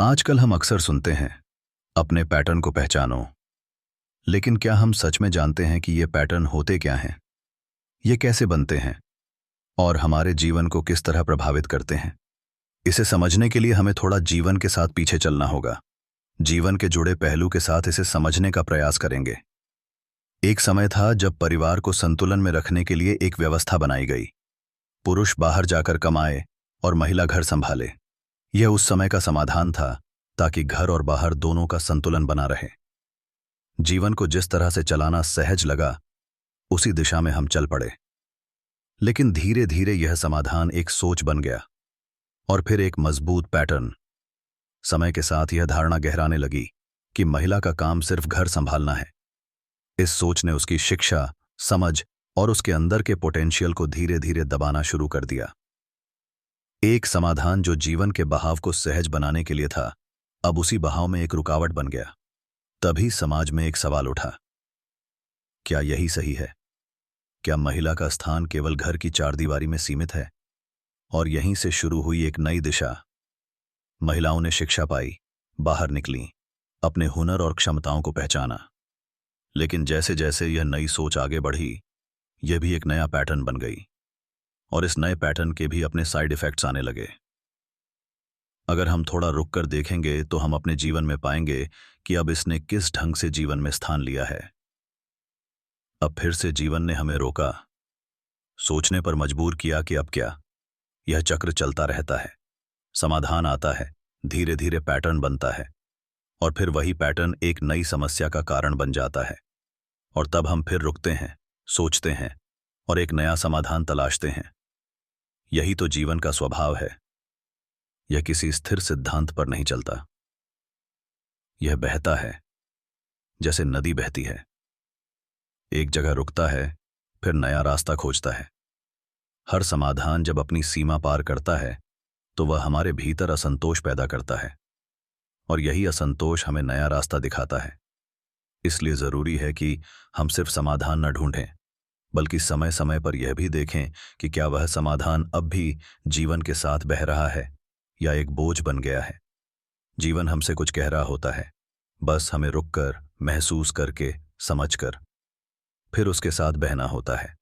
आजकल हम अक्सर सुनते हैं, अपने पैटर्न को पहचानो। लेकिन क्या हम सच में जानते हैं कि ये पैटर्न होते क्या हैं? ये कैसे बनते हैं और हमारे जीवन को किस तरह प्रभावित करते हैं? इसे समझने के लिए हमें थोड़ा जीवन के साथ पीछे चलना होगा। जीवन के जुड़े पहलू के साथ इसे समझने का प्रयास करेंगे। एक समय था जब परिवार को संतुलन में रखने के लिए एक व्यवस्था बनाई गई। पुरुष बाहर जाकर कमाए और महिला घर संभाले। यह उस समय का समाधान था, ताकि घर और बाहर दोनों का संतुलन बना रहे। जीवन को जिस तरह से चलाना सहज लगा, उसी दिशा में हम चल पड़े। लेकिन धीरे धीरे यह समाधान एक सोच बन गया और फिर एक मजबूत पैटर्न। समय के साथ यह धारणा गहराने लगी कि महिला का काम सिर्फ घर संभालना है। इस सोच ने उसकी शिक्षा, समझ और उसके अंदर के पोटेंशियल को धीरे धीरे दबाना शुरू कर दिया। एक समाधान जो जीवन के बहाव को सहज बनाने के लिए था, अब उसी बहाव में एक रुकावट बन गया। तभी समाज में एक सवाल उठा, क्या यही सही है? क्या महिला का स्थान केवल घर की चारदीवारी में सीमित है? और यहीं से शुरू हुई एक नई दिशा। महिलाओं ने शिक्षा पाई, बाहर निकलीं, अपने हुनर और क्षमताओं को पहचाना। लेकिन जैसे जैसे यह नई सोच आगे बढ़ी, यह भी एक नया पैटर्न बन गई और इस नए पैटर्न के भी अपने साइड इफेक्ट्स आने लगे। अगर हम थोड़ा रुक कर देखेंगे तो हम अपने जीवन में पाएंगे कि अब इसने किस ढंग से जीवन में स्थान लिया है। अब फिर से जीवन ने हमें रोका, सोचने पर मजबूर किया कि अब क्या। यह चक्र चलता रहता है, समाधान आता है, धीरे धीरे पैटर्न बनता है और फिर वही पैटर्न एक नई समस्या का कारण बन जाता है। और तब हम फिर रुकते हैं, सोचते हैं और एक नया समाधान तलाशते हैं। यही तो जीवन का स्वभाव है। यह किसी स्थिर सिद्धांत पर नहीं चलता। यह बहता है, जैसे नदी बहती है। एक जगह रुकता है, फिर नया रास्ता खोजता है। हर समाधान जब अपनी सीमा पार करता है, तो वह हमारे भीतर असंतोष पैदा करता है और यही असंतोष हमें नया रास्ता दिखाता है। इसलिए जरूरी है कि हम सिर्फ समाधान न ढूंढें, बल्कि समय समय पर यह भी देखें कि क्या वह समाधान अब भी जीवन के साथ बह रहा है या एक बोझ बन गया है। जीवन हमसे कुछ कह रहा होता है, बस हमें रुककर, महसूस करके, समझकर फिर उसके साथ बहना होता है।